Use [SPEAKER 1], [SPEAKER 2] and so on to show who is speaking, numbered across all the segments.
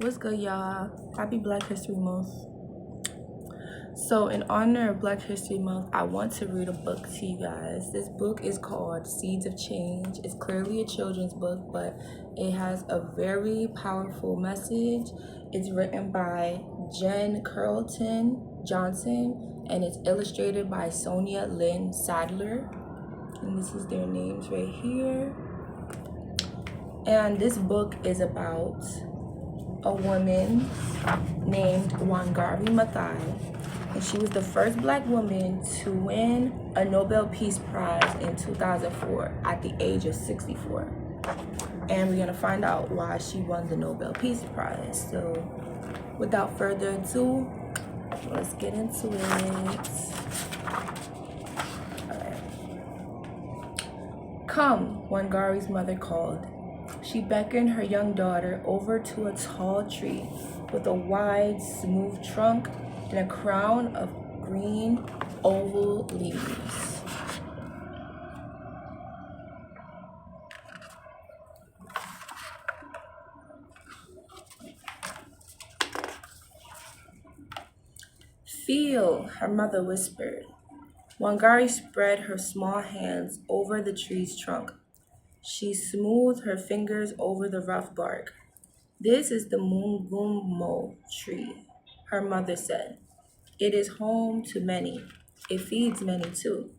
[SPEAKER 1] What's good, y'all? Happy Black History Month. So, in honor of Black History Month, I want to read a book to you guys. This book is called Seeds of Change. It's clearly a children's book, but it has a very powerful message. It's written by Jen Carlton Johnson, and it's illustrated by Sonia Lynn Sadler. And this is their names right here. And this book is about a woman named Wangari Maathai, and she was the first Black woman to win a Nobel Peace Prize in 2004 at the age of 64. And we're gonna find out why she won the Nobel Peace Prize. So without further ado, let's get into it. All right. Come, Wangari's mother called. She beckoned her young daughter over to a tall tree with a wide, smooth trunk and a crown of green, oval leaves. Feel, her mother whispered. Wangari spread her small hands over the tree's trunk. She smoothed her fingers over the rough bark. This is the Mungumo tree, her mother said. It is home to many. It feeds many too.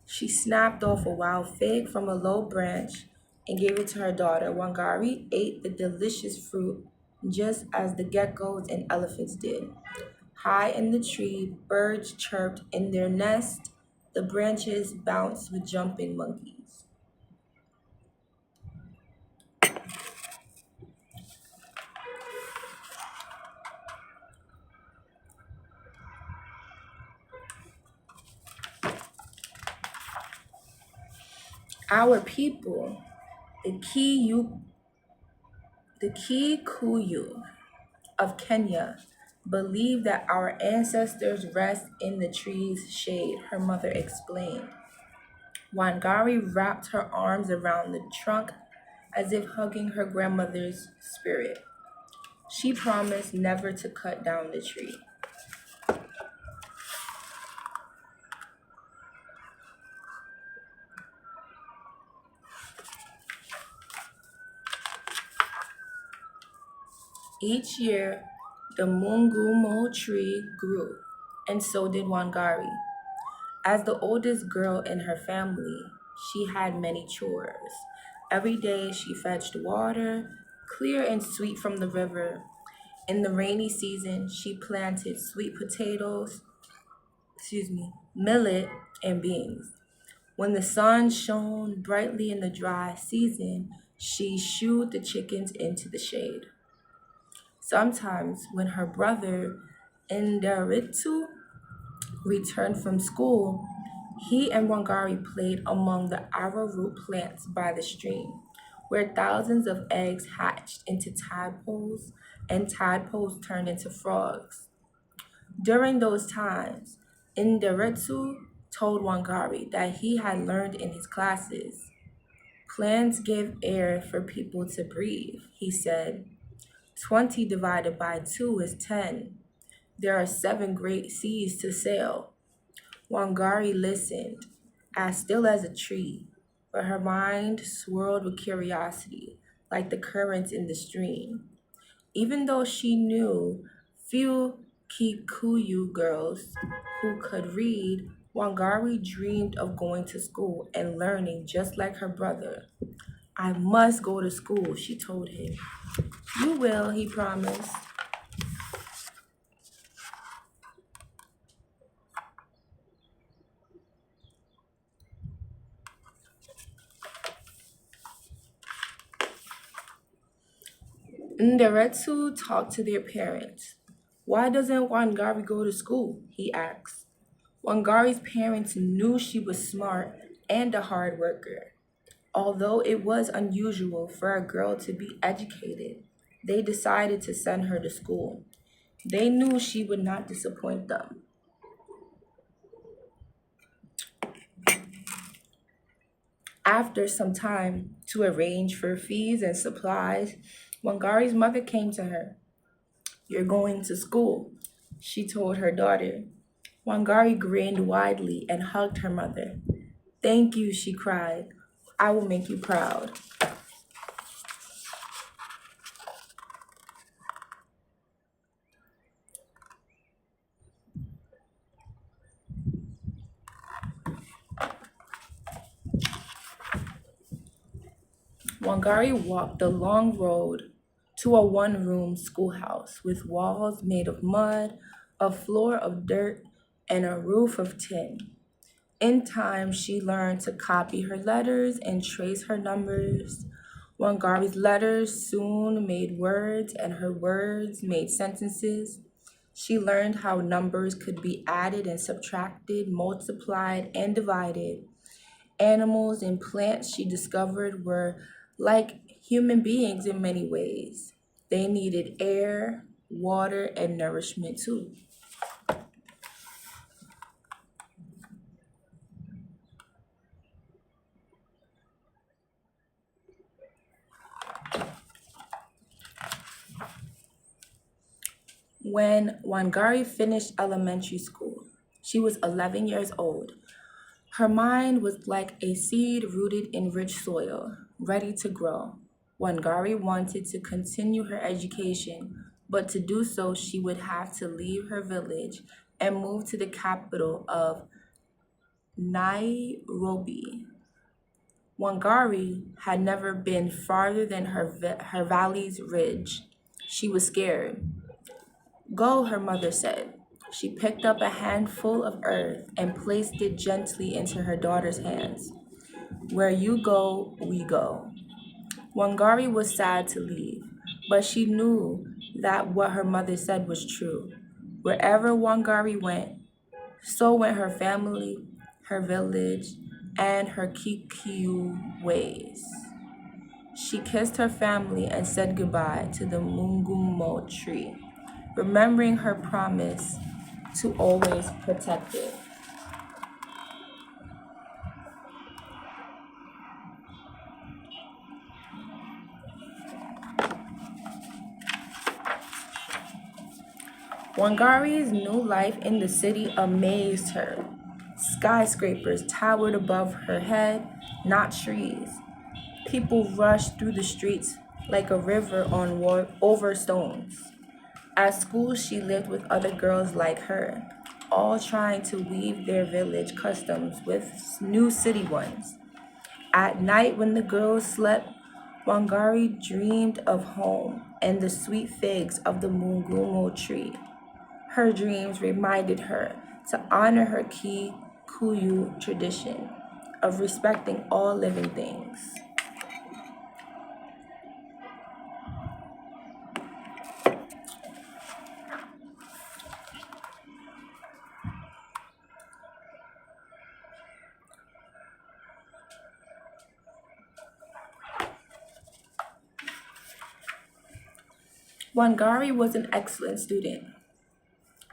[SPEAKER 1] She snapped off a wild fig from a low branch and gave it to her daughter. Wangari ate the delicious fruit just as the geckos and elephants did. High in the tree, birds chirped in their nest. The branches bounced with jumping monkeys. Our people, the Kiyu, the Kikuyu of Kenya, believe that our ancestors rest in the tree's shade, her mother explained. Wangari wrapped her arms around the trunk as if hugging her grandmother's spirit. She promised never to cut down the tree. Each year, the Mungumo tree grew, and so did Wangari. As the oldest girl in her family, she had many chores. Every day she fetched water, clear and sweet from the river. In the rainy season, she planted sweet potatoes, millet, and beans. When the sun shone brightly in the dry season, she shooed the chickens into the shade. Sometimes, when her brother Inderitu returned from school, he and Wangari played among the arrowroot plants by the stream, where thousands of eggs hatched into tadpoles and tadpoles turned into frogs. During those times, Inderitu told Wangari that he had learned in his classes. Plants give air for people to breathe, he said. 20 divided by 2 is 10. There are 7 great seas to sail. Wangari listened, as still as a tree, but her mind swirled with curiosity, like the currents in the stream. Even though she knew few Kikuyu girls who could read, Wangari dreamed of going to school and learning just like her brother. I must go to school, she told him. You will, he promised. Nderetu talked to their parents. Why doesn't Wangari go to school? He asked. Wangari's parents knew she was smart and a hard worker. Although it was unusual for a girl to be educated, they decided to send her to school. They knew she would not disappoint them. After some time to arrange for fees and supplies, Wangari's mother came to her. You're going to school, she told her daughter. Wangari grinned widely and hugged her mother. Thank you, she cried. I will make you proud. Wangari walked the long road to a one-room schoolhouse with walls made of mud, a floor of dirt, and a roof of tin. In time, she learned to copy her letters and trace her numbers. Wangari's letters soon made words, and her words made sentences. She learned how numbers could be added and subtracted, multiplied and divided. Animals and plants she discovered were like human beings in many ways. They needed air, water, and nourishment too. When Wangari finished elementary school, she was 11 years old. Her mind was like a seed rooted in rich soil, ready to grow. Wangari wanted to continue her education, but to do so, she would have to leave her village and move to the capital of Nairobi. Wangari had never been farther than her valley's ridge. She was scared. Go, her mother said. She picked up a handful of earth and placed it gently into her daughter's hands. Where you go, we go. Wangari was sad to leave, but she knew that what her mother said was true. Wherever Wangari went, so went her family, her village, and her Kikuyu ways. She kissed her family and said goodbye to the Mungumo tree, remembering her promise to always protect it. Wangari's new life in the city amazed her. Skyscrapers towered above her head, not trees. People rushed through the streets like a river over stones. At school, she lived with other girls like her, all trying to weave their village customs with new city ones. At night, when the girls slept, Wangari dreamed of home and the sweet figs of the mungumo tree. Her dreams reminded her to honor her Kikuyu tradition of respecting all living things. Wangari was an excellent student,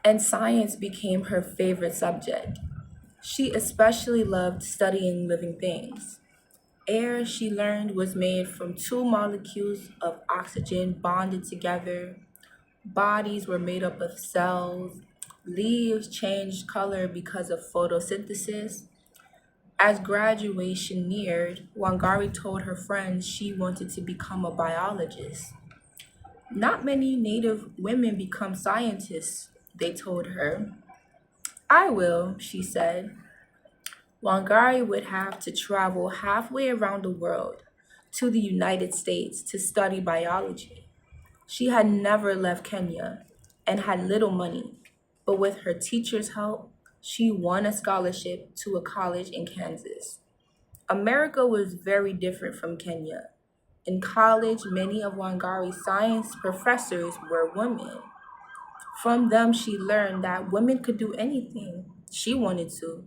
[SPEAKER 1] and science became her favorite subject. She especially loved studying living things. Air, she learned, was made from two molecules of oxygen bonded together. Bodies were made up of cells. Leaves changed color because of photosynthesis. As graduation neared, Wangari told her friends she wanted to become a biologist. Not many Native women become scientists, they told her. I will, she said. Wangari would have to travel halfway around the world to the United States to study biology. She had never left Kenya and had little money, but with her teacher's help, she won a scholarship to a college in Kansas. America was very different from Kenya. In college, many of Wangari's science professors were women. From them, she learned that women could do anything she wanted to,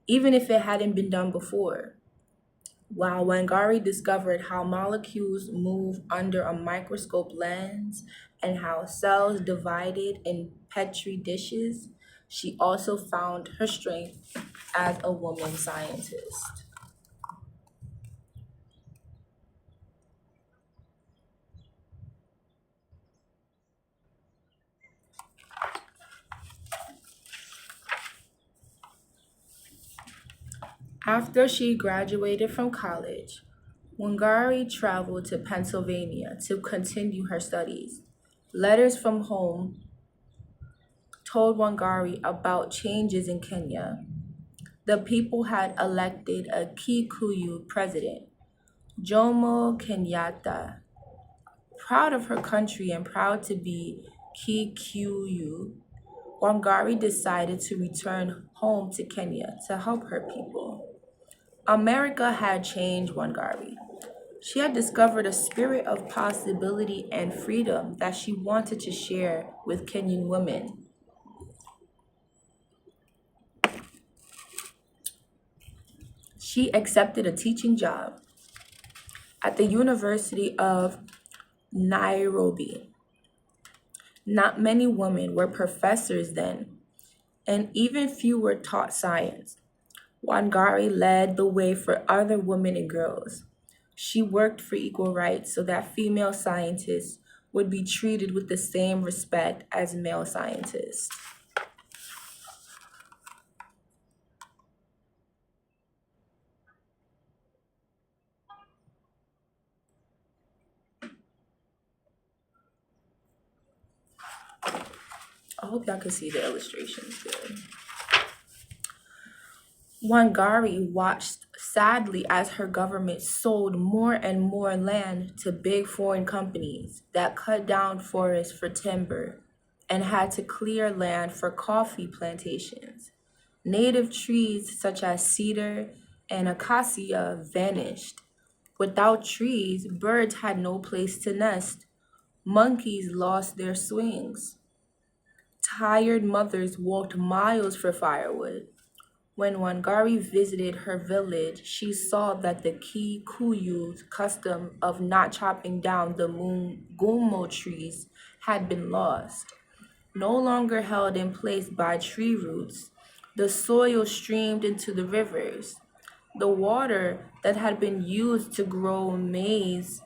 [SPEAKER 1] even if it hadn't been done before. While Wangari discovered how molecules move under a microscope lens and how cells divided in petri dishes, she also found her strength as a woman scientist. After she graduated from college, Wangari traveled to Pennsylvania to continue her studies. Letters from home told Wangari about changes in Kenya. The people had elected a Kikuyu president, Jomo Kenyatta. Proud of her country and proud to be Kikuyu, Wangari decided to return home to Kenya to help her people. America had changed Wangari. She had discovered a spirit of possibility and freedom that she wanted to share with Kenyan women. She accepted a teaching job at the University of Nairobi. Not many women were professors then, and even fewer taught science. Wangari led the way for other women and girls. She worked for equal rights so that female scientists would be treated with the same respect as male scientists. I hope y'all can see the illustrations good. Wangari watched sadly as her government sold more and more land to big foreign companies that cut down forests for timber and had to clear land for coffee plantations. Native trees such as cedar and acacia vanished. Without trees, birds had no place to nest. Monkeys lost their swings. Tired mothers walked miles for firewood. When Wangari visited her village, she saw that the Kikuyu's custom of not chopping down the gumo trees had been lost. No longer held in place by tree roots, the soil streamed into the rivers. The water that had been used to grow maize,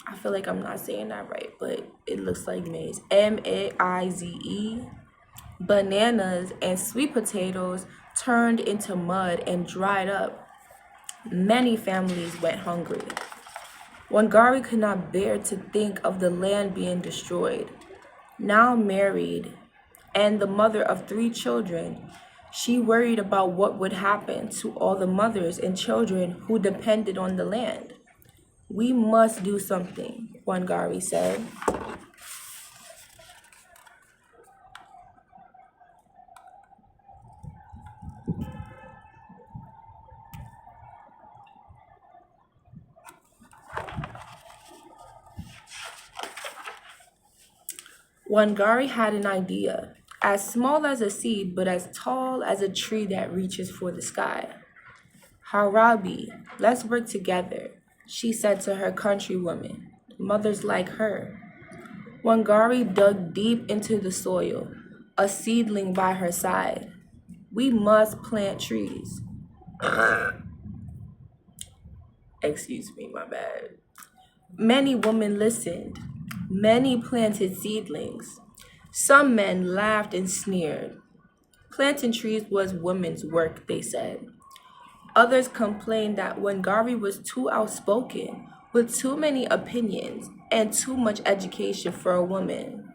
[SPEAKER 1] I feel like I'm not saying that right, but it looks like maize, Maize, bananas, and sweet potatoes turned into mud and dried up. Many families went hungry. Wangari could not bear to think of the land being destroyed. Now married and the mother of three children, she worried about what would happen to all the mothers and children who depended on the land. We must do something, Wangari said. Wangari had an idea, as small as a seed but as tall as a tree that reaches for the sky. Harabi, let's work together, she said to her countrywomen, mothers like her. Wangari dug deep into the soil, a seedling by her side. We must plant trees. Excuse me, my bad. Many women listened. Many planted seedlings. Some men laughed and sneered. Planting trees was women's work, they said. Others complained that Wangari was too outspoken, with too many opinions and too much education for a woman.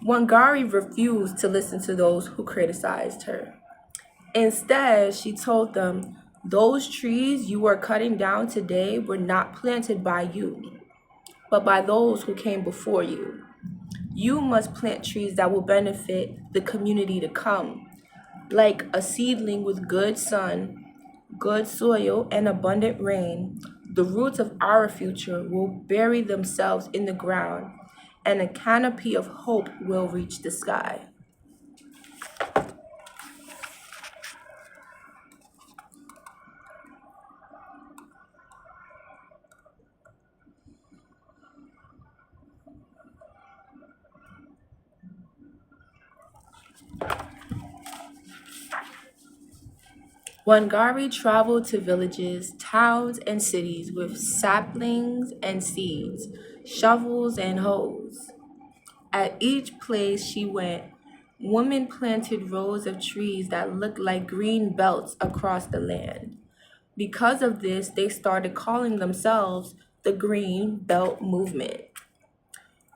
[SPEAKER 1] Wangari refused to listen to those who criticized her. Instead, she told them, those trees you are cutting down today were not planted by you, but by those who came before you. You must plant trees that will benefit the community to come, like a seedling with good sun, good soil, and abundant rain. The roots of our future will bury themselves in the ground, and a canopy of hope will reach the sky. Wangari traveled to villages, towns, and cities with saplings and seeds. shovels, and hoes. At each place she went, women planted rows of trees that looked like green belts across the land. Because of this, they started calling themselves the Green Belt Movement.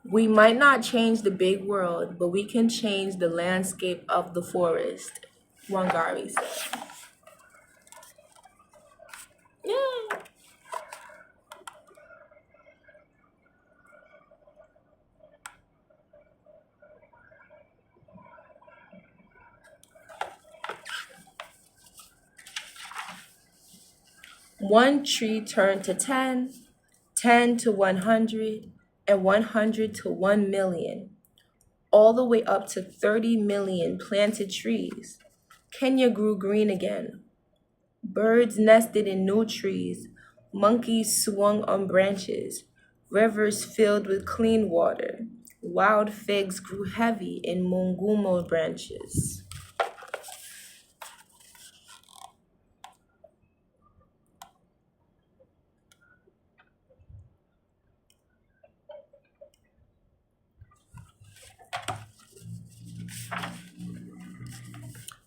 [SPEAKER 1] We might not change the big world, but we can change the landscape of the forest, Wangari said. Yeah. One tree turned to 10, 10 to 100, and 100 to 1 million, all the way up to 30 million planted trees. Kenya grew green again. Birds nested in new trees. Monkeys swung on branches. Rivers filled with clean water. Wild figs grew heavy in mungumo branches.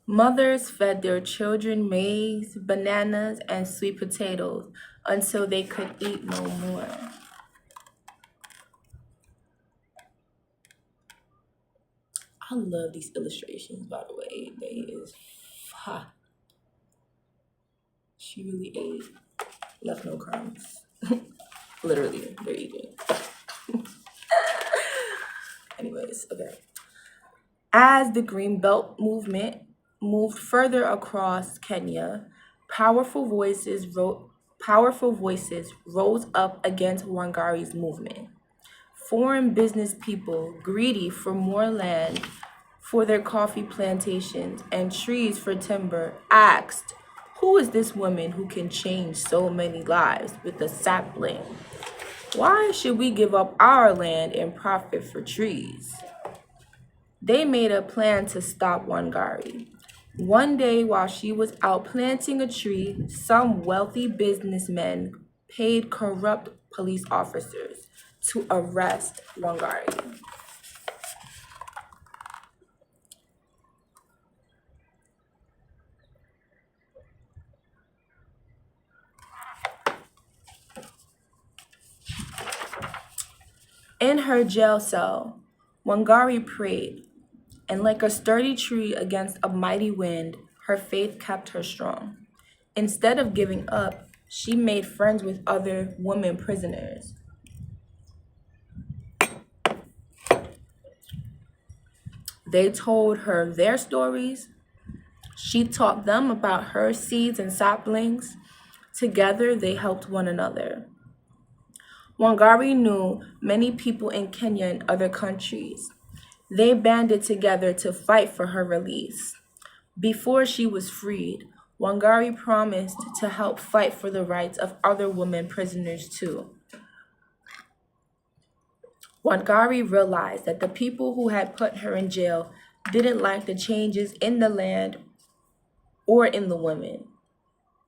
[SPEAKER 1] Mothers fed their children maize, bananas, and sweet potatoes until they could eat no more. I love these illustrations, by the way. They is, ha, she really ate, left no crumbs. Literally, they're eating. Anyways, okay. As the Green Belt movement moved further across Kenya, powerful voices rose up against Wangari's movement. Foreign business people, greedy for more land for their coffee plantations and trees for timber, asked, "Who is this woman who can change so many lives with a sapling? Why should we give up our land and profit for trees?" They made a plan to stop Wangari. One day, while she was out planting a tree, some wealthy businessmen paid corrupt police officers to arrest Wangari. In her jail cell, Wangari prayed, and like a sturdy tree against a mighty wind, her faith kept her strong. Instead of giving up, she made friends with other women prisoners. They told her their stories. She taught them about her seeds and saplings. Together, they helped one another. Wangari knew many people in Kenya and other countries. They banded together to fight for her release. Before she was freed, Wangari promised to help fight for the rights of other women prisoners too. Wangari realized that the people who had put her in jail didn't like the changes in the land or in the women.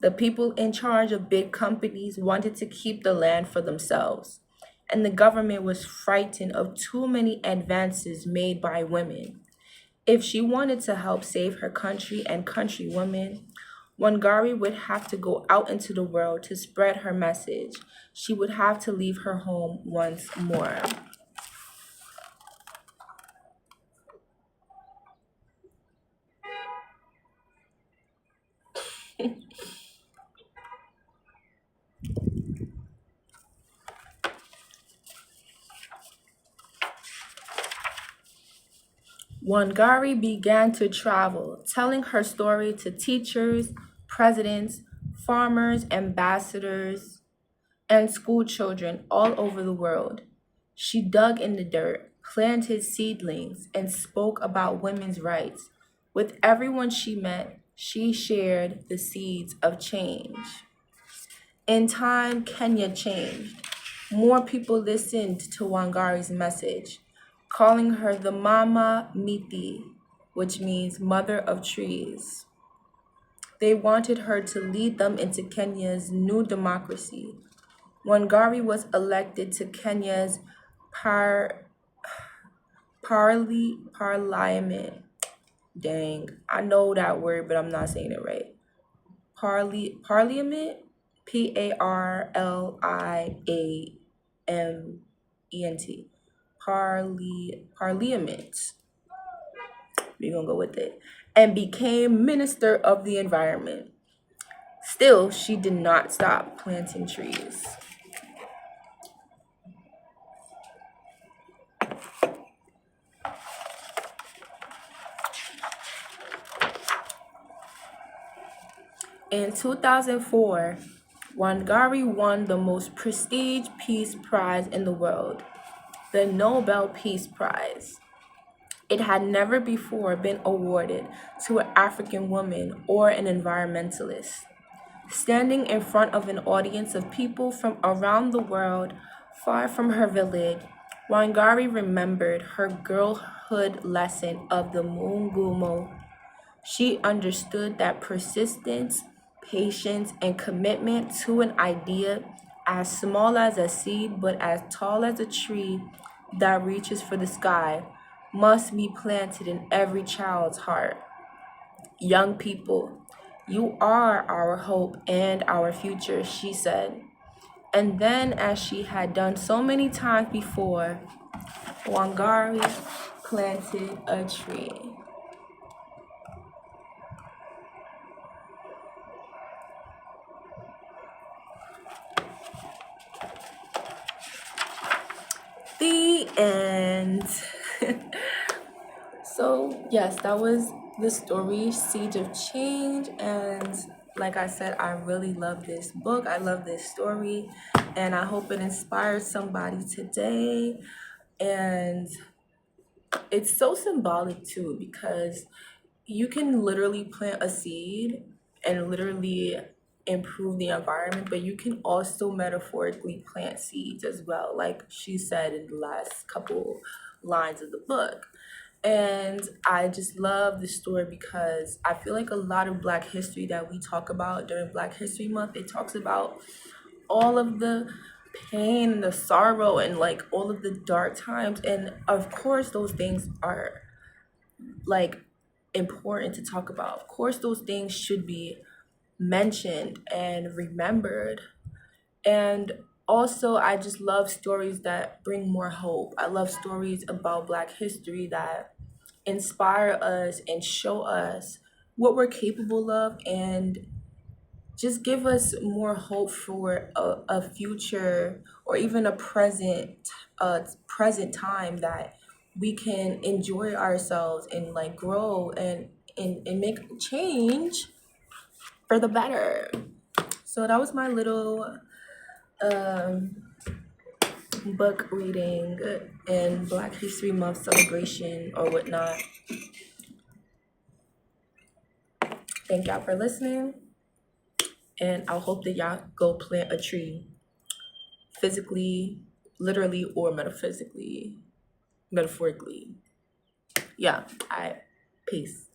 [SPEAKER 1] The people in charge of big companies wanted to keep the land for themselves, and the government was frightened of too many advances made by women. If she wanted to help save her country and countrywomen, Wangari would have to go out into the world to spread her message. She would have to leave her home once more. Wangari began to travel, telling her story to teachers, presidents, farmers, ambassadors, and school children all over the world. She dug in the dirt, planted seedlings, and spoke about women's rights. With everyone she met, she shared the seeds of change. In time, Kenya changed. More people listened to Wangari's message, calling her the Mama Miti, which means mother of trees. They wanted her to lead them into Kenya's new democracy, Wangari was elected to Kenya's par- parliament. Dang, I know that word, but I'm not saying it right. Parliament, Parliament. Parliament. We're gonna go with it. And became Minister of the Environment. Still, she did not stop planting trees. In 2004, Wangari won the most prestigious peace prize in the world, the Nobel Peace Prize. It had never before been awarded to an African woman or an environmentalist. Standing in front of an audience of people from around the world, far from her village, Wangari remembered her girlhood lesson of the Mungumo. She understood that persistence, patience, and commitment to an idea as small as a seed but as tall as a tree that reaches for the sky must be planted in every child's heart. Young people, you are our hope and our future, she said. And then, as she had done so many times before, Wangari planted a tree. The end. So, yes, that was the story, Siege of Change. And like I said, I really love this book. I love this story. And I hope it inspires somebody today. And it's so symbolic too, because you can literally plant a seed and literally improve the environment, but you can also metaphorically plant seeds as well, like she said in the last couple lines of the book. And I just love this story because I feel like a lot of Black history that we talk about during Black History Month, it talks about all of the pain and the sorrow and like all of the dark times. And of course, those things are like important to talk about. Of course, those things should be mentioned and remembered. And also, I just love stories that bring more hope. I love stories about Black history that inspire us and show us what we're capable of and just give us more hope for a future or even a present time that we can enjoy ourselves and like grow and make change for the better. So that was my little um, book reading and Black History Month celebration or whatnot. Thank y'all for listening, and I hope that y'all go plant a tree, physically, literally, or metaphorically. Yeah, peace.